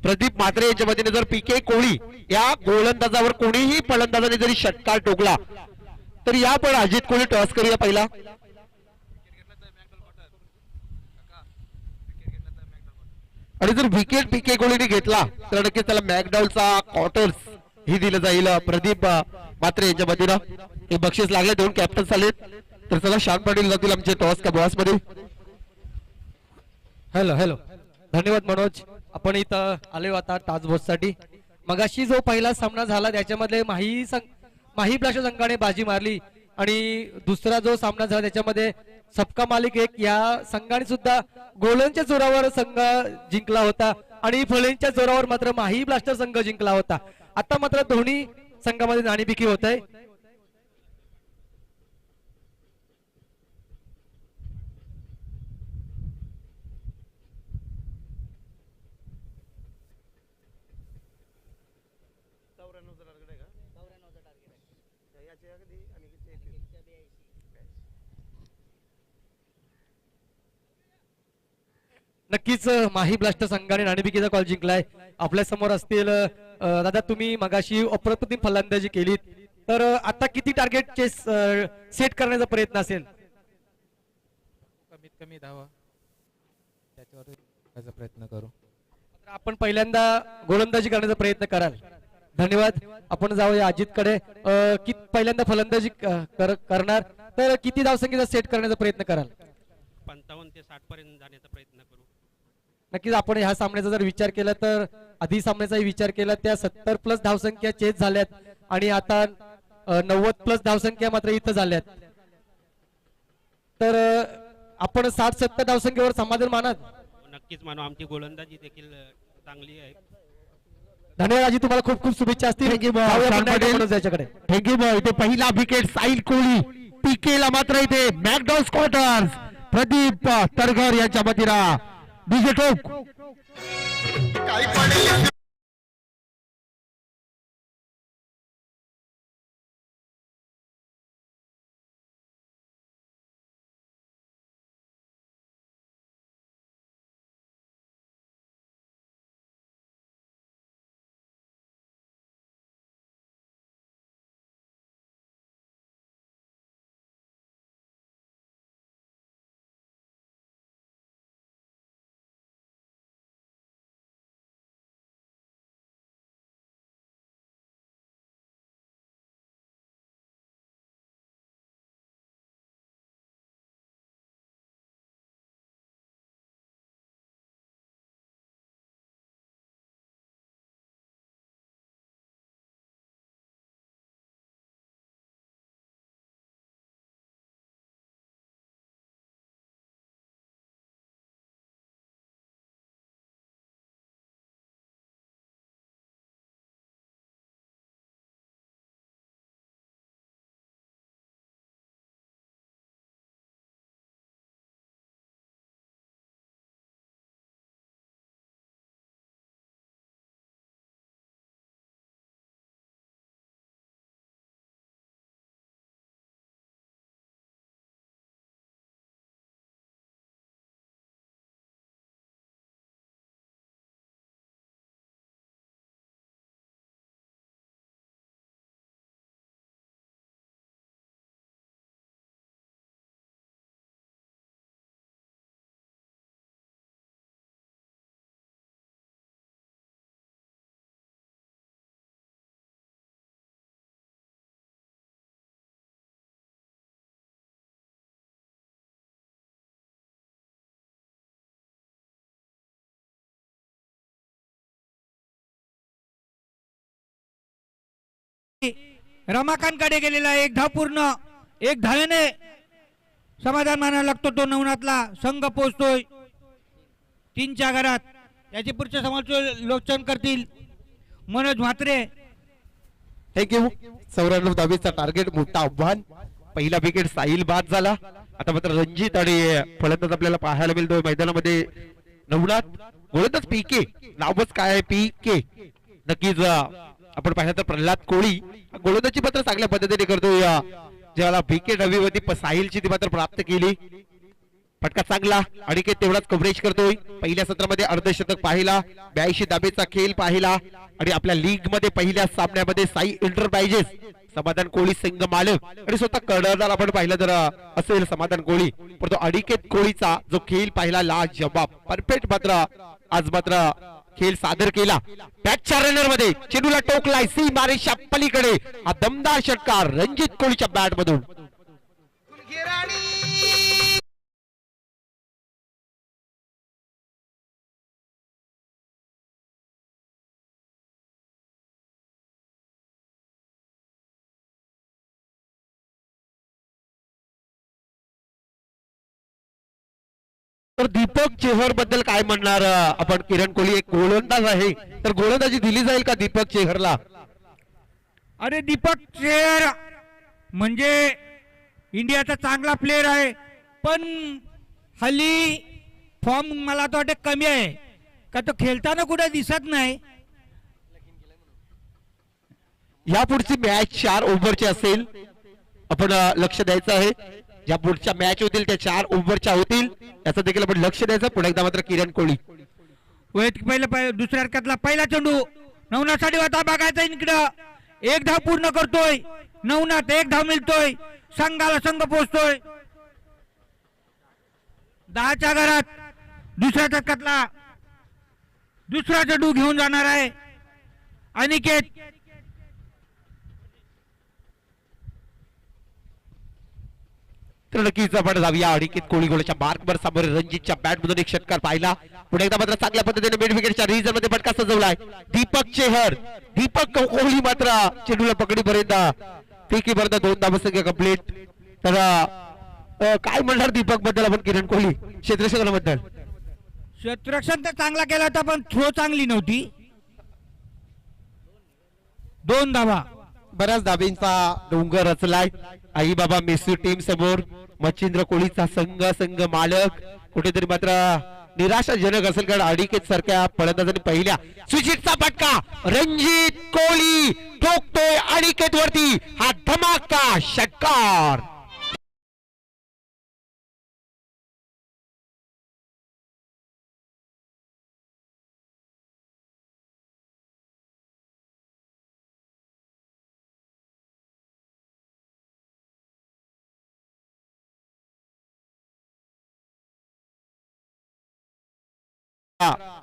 प्रदीप म्हात्रे यांच्या वतीने. जर पीके कोहली या गोलंदाजावर कोणीही फलंदाजाने जरी षटकार टोकला तर या पण अजित कोहली टॉस करूया पहिला. आणि जर विकेट पीके कोहलीने घेतला तर नक्कीच त्याला मॅकडॉलचा क्वार्टर्स ही दिलं जाईल प्रदीप म्हात्रे यांच्या वतीनं. हे बक्षीस लागले, दोन कॅप्टन्स आलेत. तर चला शान पाटील जातील आमचे टॉस का बॉस मध्ये. हॅलो हॅलो, धन्यवाद मनोज. आपण इथं आलो आता टाचबॉस साठी. मगाशी जो पहिला सामना झाला त्याच्यामध्ये माही ब्लास्ट संघाने बाजी मारली आणि दुसरा जो सामना झाला त्याच्यामध्ये सबका मालिक एक या संघाने सुद्धा गोलंच्या जोरावर संघ जिंकला होता आणि फळींच्या जोरावर मात्र माही ब्लास्टर संघ जिंकला होता. आता मात्र दोन्ही संघामध्ये नाणेफेकी होत आहे. नक्कीच माही ब्लास्टर संघाने नाणेफेकीचा कॉल जिंकलाय. आपल्या समोर असतील दादा, तुम्ही मगाशी अप्रतिम फलंदाजी केलीत, तर आता किती टार्गेटचे सेट करण्याचा प्रयत्न असेल? कमीत कमी धावा त्याच्यावर करायचा प्रयत्न करू. आपण पहिल्यांदा गोलंदाजी करण्याचा प्रयत्न कराल. धन्यवाद. आपण जाऊया अजितकडे. पहिल्यांदा फलंदाजी करणार तर किती धावसंख्येचा सेट करण्याचा प्रयत्न कराल? 55 ते 60 पर्यंत जाण्याचा प्रयत्न करू. नक्कीच आपण ह्या सामन्याचा जर विचार केला तर आधी सामन्याचाही विचार केला त्या 70+ धावसंख्या चेस झाल्यात आणि आता 90+ धावसंख्या मात्र इथं झाल्यात. तर आपण 60-70 धावसंख्येवर समाधान मानाल? नक्कीच मानू. आमची गोलंदाजी देखील चांगली आहे. धन्यवाद अजित, तुम्हाला खूप खूप शुभेच्छा असतील. याच्याकडे थँक्यू बॉय. इथे पहिला विकेट साहिल कोहली. पीकेला मात्र इथे मॅकडॉल्स क्वार्टर्स प्रदीप तरघर यांच्या वतीनं डीजे टोक. रमाकांतकडे गेलेला आहे. 1 धाव पूर्ण, 1 धावेने समाधान मानायला लागतो तो नवनाथला. संघ पोहोचतोय 3च्या घरात. याचे पुढच्या समालोचन करतील मनोज म्हात्रे. थँक्यू. 94 धावेचा टार्गेट, मोठा आव्हान. पहिला विकेट साहिल बाद झाला. आता मात्र रणजित आणि फलंदाज आपल्याला पाहायला मिळतोय मैदानामध्ये. नवनाथ, गोलंदाज पीके, नावच काय आहे पीके. नक्कीच आपण पाहिलं तर प्रल्हाद कोळी गोलंदाजी मात्र चांगल्या पद्धतीने करतोय. ज्याला विकेट हवी होती साहिलची ती मात्र प्राप्त केली. फटका चांगला आणि तेवढाच कव्हरेज करतोय. पहिल्या सत्रामध्ये अर्धशतक पाहिला, 82 धाबेचा खेळ पाहिला आणि आपल्या लीग मध्ये पहिल्या सामन्यामध्ये साई एंटरप्राइजेस समाधान कोळी संघ मालक आणि स्वतः कर्णधार आपण पाहिलं तर असेल समाधान कोळी, परंतु अनिकेत कोळीचा जो खेळ पाहिला लाजवाब, परफेक्ट मात्र आज मात्र खेळ सादर केला. बॅटच्या रनर मध्ये चेंडूला टोकलाय सीमारेषा पलीकडे. हा दमदार षटकार रणजित कोळीच्या बॅट मधून. तर दीपक चेहर बद्दल काय म्हणणार आपण? किरण कोहली एक गोलंदाज आहे, तर गोलंदाजी दिली जाईल का दीपक चेहरला? अरे दीपक चेहर म्हणजे इंडियाचा चांगला प्लेअर आहे, पण हल्ली फॉर्म मला तर वाटतं कमी आहे का, तो खेळताना कुठे दिसत नाही. या पुढची मॅच 4 ओव्हरची असेल, आपण लक्ष द्यायचं आहे. ज्या पुढच्या मॅच होतील त्या 4 ओव्हरच्या होतील, याचं देखील आपण लक्ष द्यायचं. पुढे एकदा मात्र किरण कोहली दुसऱ्या अर्कातला पहिला चेंडू नवनाथसाठी होता, बघायचा इकडं. 1 धाव पूर्ण करतोय नवनाथ, 1 धाव मिळतोय, संघाला संघ पोहोचतोय 10च्या घरात. दुसऱ्या षटकातला दुसरा चेंडू घेऊन जाणार आहे अनिकेत. तर नक्कीच आपण जाऊया अनिकेत कोहली गोलच्या मार्कवर समोर रणजितच्या बॅट मधून एक षटकार पाहिला. पुढे एकदा मात्र चांगल्या पद्धतीने मिड विकेटच्या रिजन मध्ये फटका सजवलाय दीपक चेहर. दीपक कोहली मात्र चेंडूला पकडीपर्यंत फेकीपर्यंत 2 धावसंख्या कंप्लीट. तर काय म्हणणार दीपक बद्दल आपण किरण कोहली क्षेत्ररक्षणाबद्दल? क्षेत्ररक्षण तर चांगला केला होता, पण थ्रो चांगली नव्हती. 2 धावा. बऱ्याच धाबींचा डोंगर रचलाय आई बाबा मेसी टीम समोर. मच्छिंद्र कोहलीचा संघ मालक कुठेतरी मात्र निराशाजनक असेल, कारण अनिकेत सारख्या फलंदाजांनी पहिल्या स्विचिटचा फटका रणजित कोहली ठोकतोय अनिकेत वरती. हा धमाका षटकार.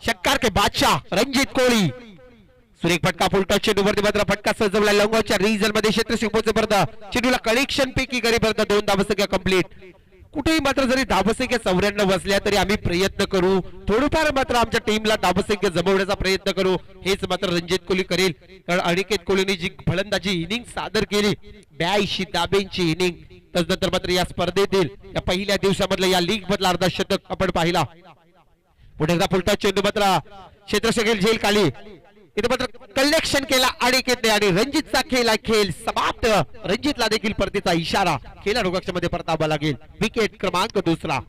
षटकार के बादशाह रणजित कोहली. सुरेख फटका फुलटा चेंडू वरती मात्र फटका सजवला लंगोच्या रिजन मध्ये क्षेत्ररक्षक पोहोचेपर्यंत चेंडूला कलेक्शन पैकी करेपर्यंत 2 धावसंख्या कंप्लीट. कुठेही मात्र जरी धावसंख्या 94 बसल्या तरी आम्ही प्रयत्न करू, थोडंफार मात्र आमच्या टीमला धावसंख्या जमवण्याचा प्रयत्न करू. हेच मात्र रणजित कोहली करेल, कारण अनिकेत कोहलीने जी फलंदाजी इनिंग सादर केली 82 धाब्यांची इनिंग, त्यानंतर मात्र या स्पर्धेतील या पहिल्या दिवसामधला या लीग मधला अर्धशतक आपण पाहिला. पुढे एकदा फुलटा चेंडू मात्र क्षेत्ररक्षक झेल खाली, इथे मात्र कलेक्शन केला अनिकेतने आणि रणजितचा खेळ समाप्त. रणजितला देखील परतीचा इशारा, खेळाडू कक्षामध्ये परतावा लागेल. विकेट क्रमांक 2.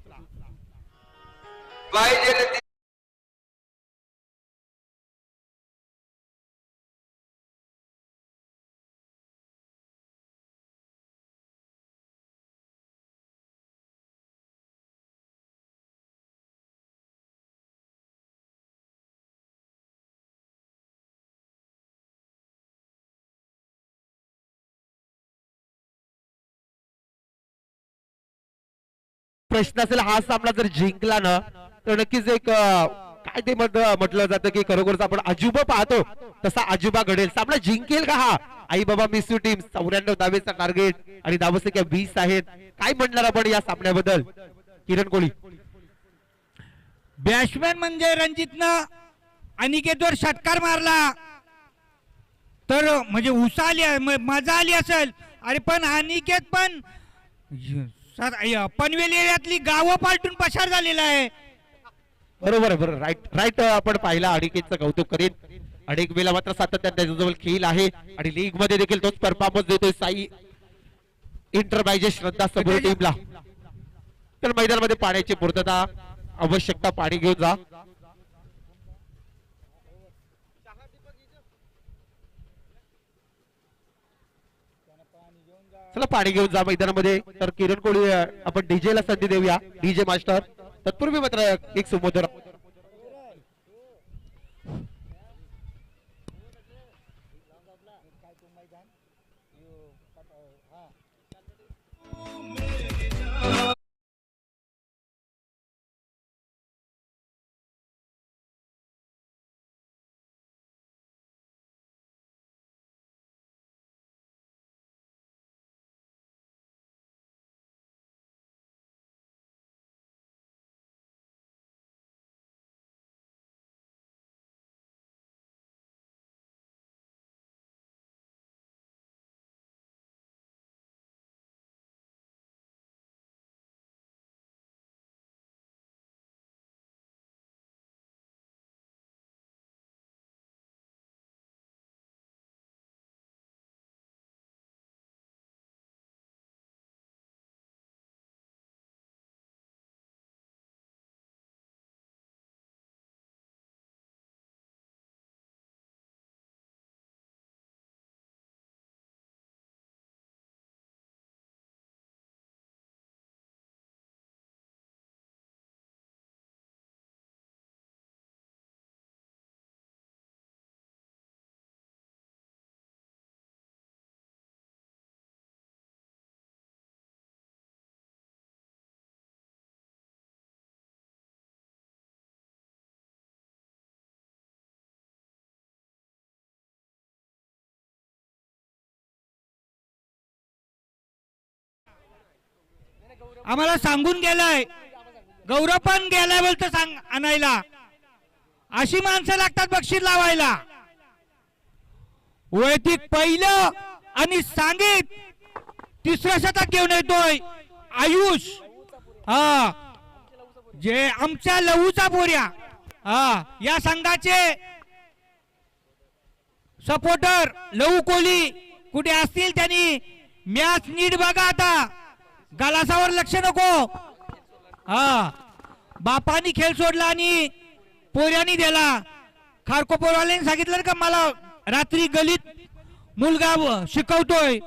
प्रश्न असेल, हा सामना जर जिंकला ना तर नक्कीच एक काय ते म्हटलं जातं की खरोखरच आपण अजुबा पाहतो तसा अजुबा घडेल. सामना जिंकेल का हा? आई बाबा मिसू टीम 94 धावेचा टार्गेट आणि धावसंख्या 20 आहेत. काय म्हणणार आपण या सामन्याबद्दल किरण कोहली? बॅट्समॅन म्हणजे रणजितनं अनिकेतवर षटकार मारला तर म्हणजे उसा आली मजा आली असेल. अरे पण अनिकेत पण पनवेल एरियातली गावं पालटून पसार झालेला आहे. बरोबर आहे, बरोबर, राईट राईट. आपण पाहिला अनिकेतचं कौतुक करीन. अनेक वेळेला मात्र सातत्याने त्याच्याजवळ खेळ आहे आणि लीग मध्ये देखील तोच परफॉर्मन्स देतोय साई इंटरप्राइजेस श्रद्धा सबुरी टीमला. तर मैदानामध्ये पाण्याची पूर्तता आवश्यकता, पाणी घेऊन जा. चला पाणी घेऊन जा मैदानामध्ये. तर किरण कोळी आपण डीजे ला संधी देऊया, डीजे मास्टर. तत्पूर्वी मात्र एक सुमोदर आम्हाला सांगून गेलाय, गौरव पण गेलाय बोलतो सांग आणायला. अशी माणसं लागतात बक्षीस लावायला. वैयक्तिक पहिलं आणि सांगित तिसरं शतक घेऊन येतोय आयुष. हा जे आमच्या लहूचा पोऱ्या, हा या संघाचे सपोर्टर लहू कोहली कुठे असतील त्यांनी मॅच नीट बघा. आता गलासावर लक्ष नको. हा बापानी खेळ सोडला आणि पोऱ्यानी दिला. खारको पोरवाल्यांनी सांगितलं का मला रात्री गलीत मुलगा शिकवतोय.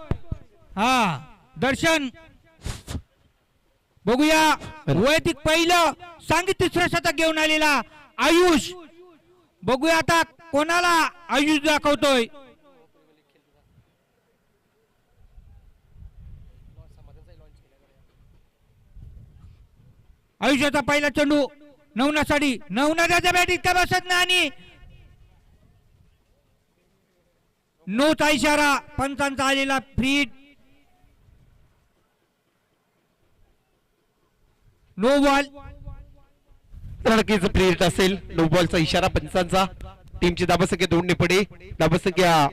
हा दर्शन बघूया. वैयक्तिक पहिलं सांगित तिसरं शतक घेऊन आलेला आयुष. बघूया आता कोणाला आयुष दाखवतोय. आयुष्याचा पहिला चेंडू नवनासाठी. नवनाथाच्या बॅट इतका बसत नाही आणि नोचा इशारा पंचांचा आलेला फ्री. No ball. नक्कीच फ्री हिट असेल. नो बॉलचा इशारा पंचांचा. टीमची धाबसंख्या 2 ने पुढे. धाबसंख्या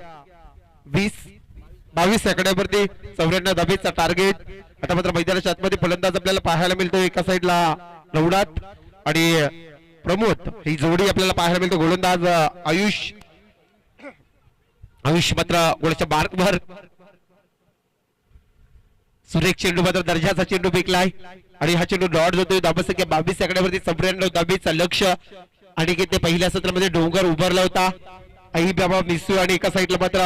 22 आकड्यावरती 94 धाबेचा टार्गेट. आता मात्र मैदानाच्या आतमध्ये फलंदाज आपल्याला पाहायला मिळतो. एका साईडला नवनाथ आणि प्रमोद ही जोडी आपल्याला पाहायला मिळतो. गोलंदाज आयुष मात्र गोळ्याच्या मार्कवर. सुरेख चेंडू मात्र दर्जाचा चेंडू फेकलाय आणि हा चेंडू डॉट जातोय. धाबसंख्या 22 आकड्यावरती 94 धाबेचा लक्ष. आणि ते पहिल्या सत्रामध्ये डोंगर उभारला होता. आई बाबा मिसू आणि एका साईडला मात्र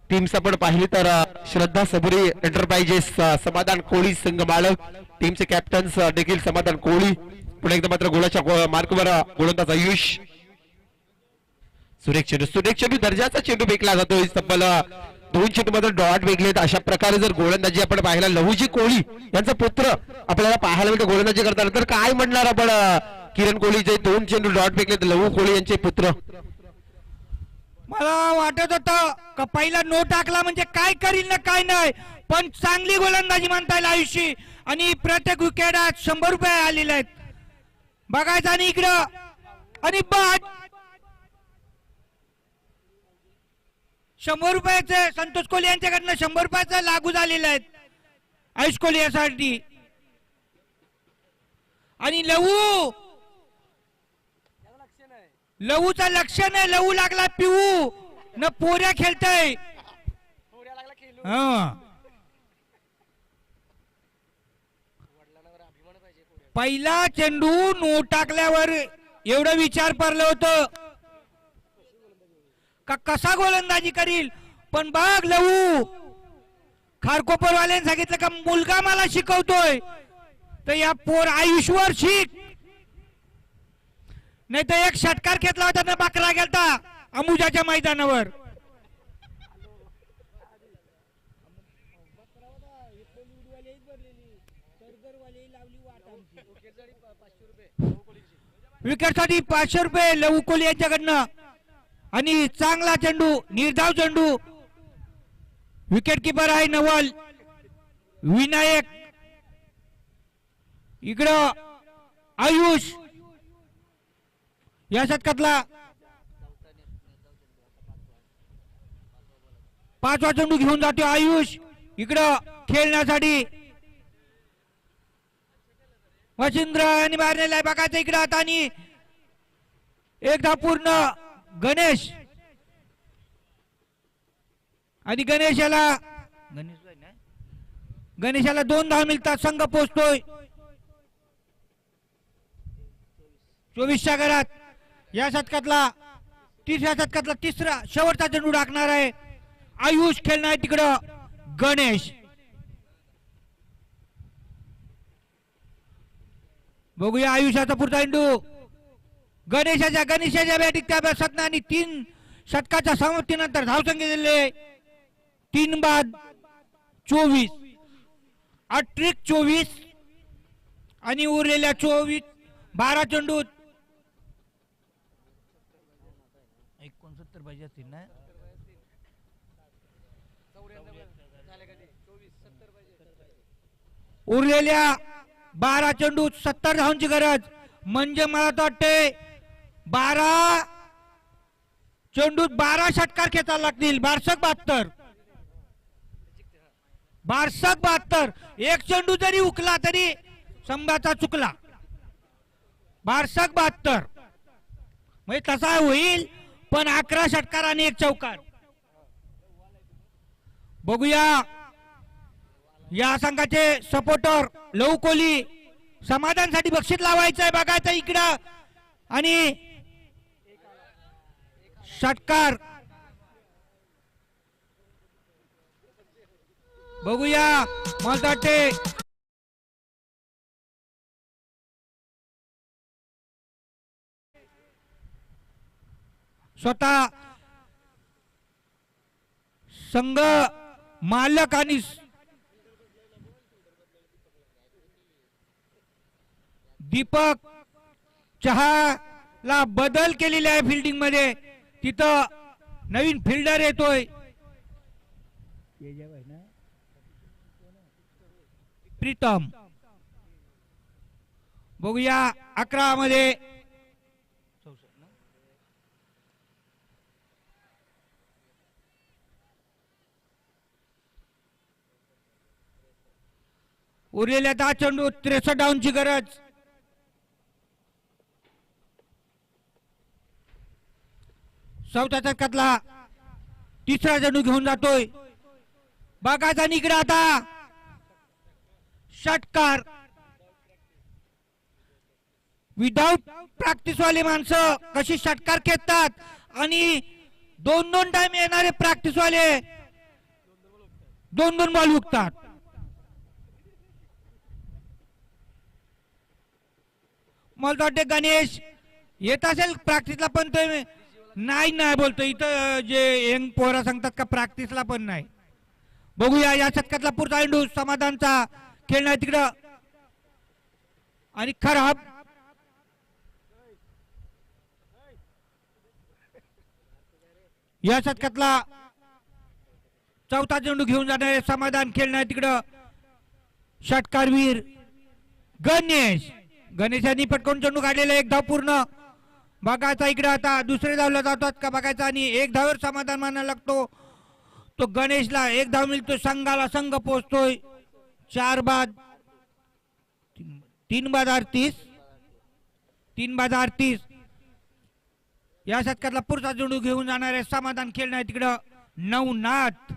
टीम्स आपण पाहिली तर श्रद्धा सबुरी एंटरप्राइजेस, समाधान कोळी संघ मालक. टीमचे कॅप्टन्स देखील समाधान कोळी. पुन्हा एकदा मात्र गोळाच्या मार्कवर गोलंदाज आयुष. सुरेख चेंडू दर्जाचा चेंडू फेकला जातोय. तब्बल 2 चेंडू मध्ये डॉट वेगलेत. अशा प्रकारे जर गोलंदाजी आपण पाहायला लहूजी कोहली यांचा पुत्र आपल्याला पाहायला मिळतो गोलंदाजी करताना, तर काय म्हणणार आपण. किरण कोहलीचे 2 चेंडू डॉट फेकलेत. लहू कोहली यांचे पुत्र. मला वाटत होतं का पहिला नो टाकला म्हणजे काय करील ना काय नाही, पण चांगली गोलंदाजी म्हणता येईल आयुष्य. आणि प्रत्येक विकेटात 100 रुपये आलेले आहेत. बघायचं आणि इकडं आणि बाद. ₹100 संतोष कोहली यांच्याकडनं ₹100 लागू झालेले आहेत आयुष कोहली यासाठी. आणि लवूचा लक्ष नाही, लवू लागला पिऊ न पोऱ्या खेळतय. पहिला चेंडू नो टाकल्यावर एवढं विचार पडलं होतं का कसा गोलंदाजी करील, पण बघ लवू खारकोपरवाल्याने सांगितलं का मुलगा मला शिकवतोय तर या पोर आयुष्यभर शिक. नाही तर एक षटकार घेतला होता ना बाकरा गेलता अंबुजाच्या मैदानावर. विकेटसाठी ₹500 लवू कोहली यांच्याकडनं. आणि चांगला चेंडू, निर्धाव चेंडू. विकेट किपर आहे नवल विनायक. इकडं आयुष या शतकातला 5वा चेंडू घेऊन जातो आयुष इकडं खेळण्यासाठी. वशिंद्र आणि मारलेला आहे बघायचं इकडं आता. आणि एकदा पूर्ण गणेश. आणि गणेशाला 2 धाव मिळतात. संघ पोहोचतोय 24च्या घरात. या शतकातला तिसऱ्या शतकातला तिसरा शेवटचा चेंडू टाकणार आहे आयुष. खेळणार आहे तिकडं गणेश. बघूया आयुष्याचा पुढचा चेंडू. गणेशाच्या बॅटिंग त्या बसत नाही. आणि 3 षटकाच्या समाप्तीनंतर धावसंख्या दिले 3 बाद 24 अट्रिक 24 आणि उरलेल्या 12 चेंडूत 69 पाहिजे असतील ना. उरलेल्या 12 चेंडूत 70 धावांची गरज. म्हणजे मला तर वाटते 12 चेंडूत 12 षटकार खेचायला लागतील. 72 एक चेंडू जरी उकला तरी संभाचा चुकला. 72 म्हणजे तसा होईल. पण 11 षटकार आणि 1 चौकार. बघूया या संघाचे सपोर्टर लवू कोहली समाधानसाठी बक्षीस लावायचं आहे बघायचं इकडं. आणि षटकार बघूया. मला वाटते स्वतः संघ मालक आणि दीपक चहाला बदल केलेला आहे फिल्डिंग मध्ये. तिथं नवीन फिल्डर येतोय प्रीतम. बघूया 11 मध्ये उरलेल्या 10 चेंडू 63 डाऊनची गरज. चौथ्या षटकातला तिसरा चेंडू घेऊन जातोय बघायचा. इकडे आता षटकार. विदाऊट प्रॅक्टिस वाले माणसं कशी षटकार खेळतात आणि 2-2 टाइम येणारे प्रॅक्टिस वाले 2-2 बॉल हुकतात. मला वाटते गणेश येत असेल प्रॅक्टिसला पण तो नाही बोलतो. इथं जे यंग पोरा सांगतात का प्रॅक्टिसला पण नाही. बघूया या षटकातला पुढचा चेंडू समाधानचा खेळणार तिकडं. आणि खराब या षटकातला चौथा चेंडू घेऊन जाणारे समाधान खेळणार तिकडं षटकारवीर गणेश. गणेशांनी पटकन चेंडू काढलेला. 1 धाव पूर्ण बघायचा इकडे आता. दुसरे धावला जातात का बघायचा. आणि 1 धावेवर समाधान मानायला लागतो तो गणेशला 1 धाव मिळतो, संघाला संघ पोहोचतोय 4 बाद 3 बाद 38 या षटकातला पुढचा चेंडू घेऊन जाणारे समाधान खेळणार तिकडं नवनाथ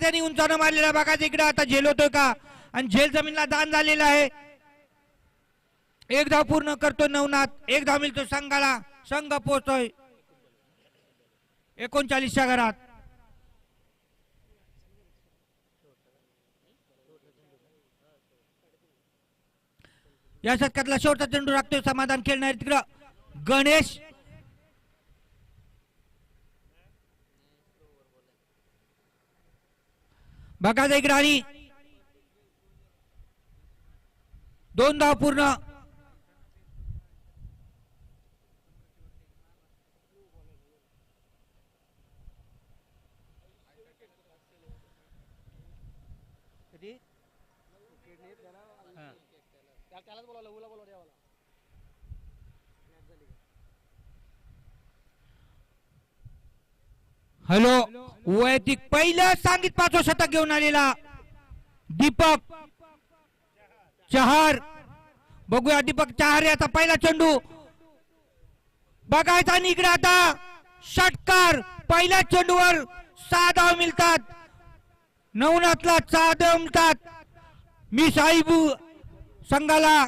यांनी उंचावून मारलेला बघायचं इकडे आता झेल होतोय का आणि झेल जमीनला दान झालेला आहे. 1 धाव पूर्ण करतो नवनाथ, 1 धाव मिळतो संघाला, संघ पोहोचतोय 39च्या घरात. या षटकातला शेवटचा चेंडू राखतोय समाधान खेळणारे तिकडं गणेश. बघा इकडे आणि 2 धाव पूर्ण. हॅलो, वैयक्तिक पहिलं सांगित 5वं शतक घेऊन आलेला दीपक चहार. बघूया दीपक चहार याचा पहिला चेंडू बघायचा आणि इकडे आता षटकार. पहिल्या चेंडूवर 6 धाव मिळतात, नवनाथला 6 धाव मिळतात. मी साहेब संघाला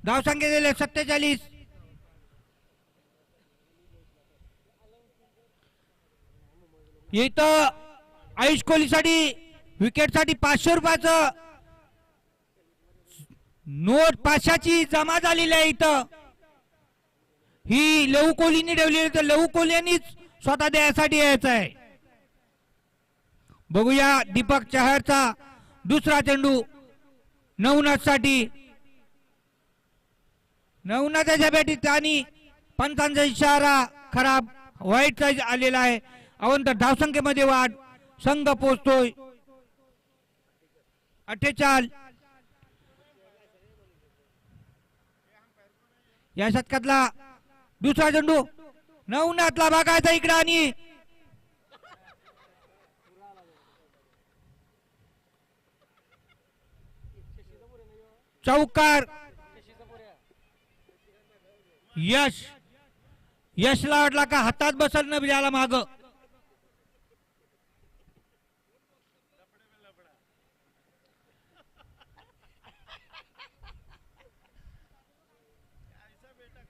धाव संख्या दिले 47. इथं आयुष कोहलीसाठी विकेटसाठी 500 रुपयाचं नोट 500ची जमा झालेली आहे. इथं ही लहू कोहलीने ठेवलेली, तर लहू कोहली यांनीच स्वतः द्यायसाठी यायचं आहे. बघूया दीपक चहरचा दुसरा चेंडू नवनाथ साठी. नवनाथाच्या बॅटीत आणि पंचांचा इशारा खराब वाईट आलेला आहे. अवंत धावसंख्येमध्ये वाढ, संघ पोहोचतोय 48. या शतकातला दुसरा चेंडू नवनाथला बघायचा इकडे आणि चौकार. यशला वाटला का हातात बसल न बिजाला माग.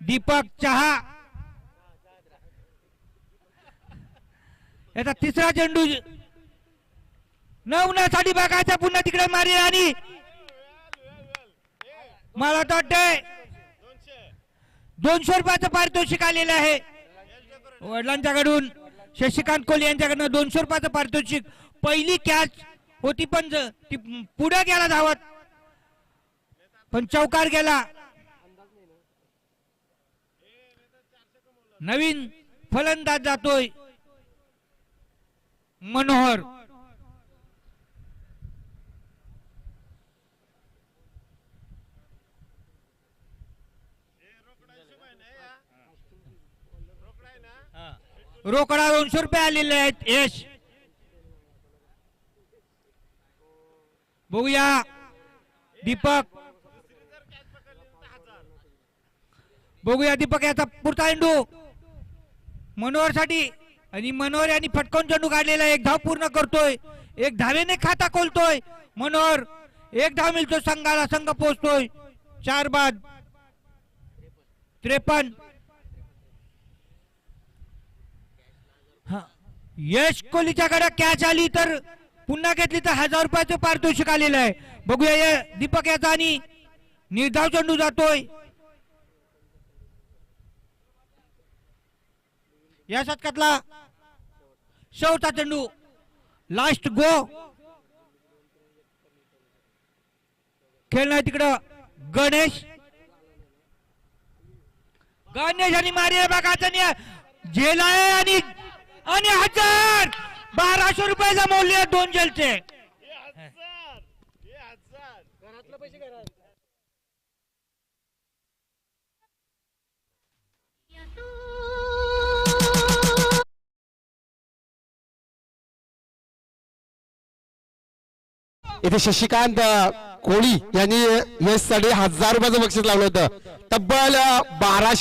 दीपक चहा याचा तिसरा चेंडू नवनाथसाठी बघायचा, पुन्हा तिकडे मारे आणि मला तर वाटतंय 200 रुपयाचं पारितोषिक आलेलं आहे वडिलांच्याकडून. शशिकांत कोहली यांच्याकडनं 200 रुपयाचं पारितोषिक. पहिली कॅच होती पण ती पुढे गेला धावत, पण चौकार गेला. नवीन फलंदाज जातोय मनोहर. रोकडा 200 रुपये आलेले आहेत यश. बघूया दीपक, बघूया दीपक याचा पुढचा चेंडू मनोहर साठी आणि मनोहर यांनी फटकावून चेंडू काढलेला. 1 धाव पूर्ण करतोय, 1 धावेने खाता खोलतोय मनोहर. 1 धाव मिळतो संघाला, संघ पोहोचतोय 4 बाद 53. यश कोहलीच्याकडे कॅच आली तर पुन्हा घेतली तर 1000 रुपयाचं पारितोषिक आलेलं आहे. बघूया या दीपक याचा आणि निर्धाव चेंडू जातोय. या शतकातला शेवटचा चेंडू लास्ट गो. खेळणार तिकडं गणेश. गणेश आणि मारिया बघायचं झेल आहे आणि 1200 रुपयाचं मूल्य 2 जेलचे. इथे शशिकांत कोळी यांनी यशसाठी 1000 रुपयाचं बक्षीस लावलं होतं. तब्बल 1200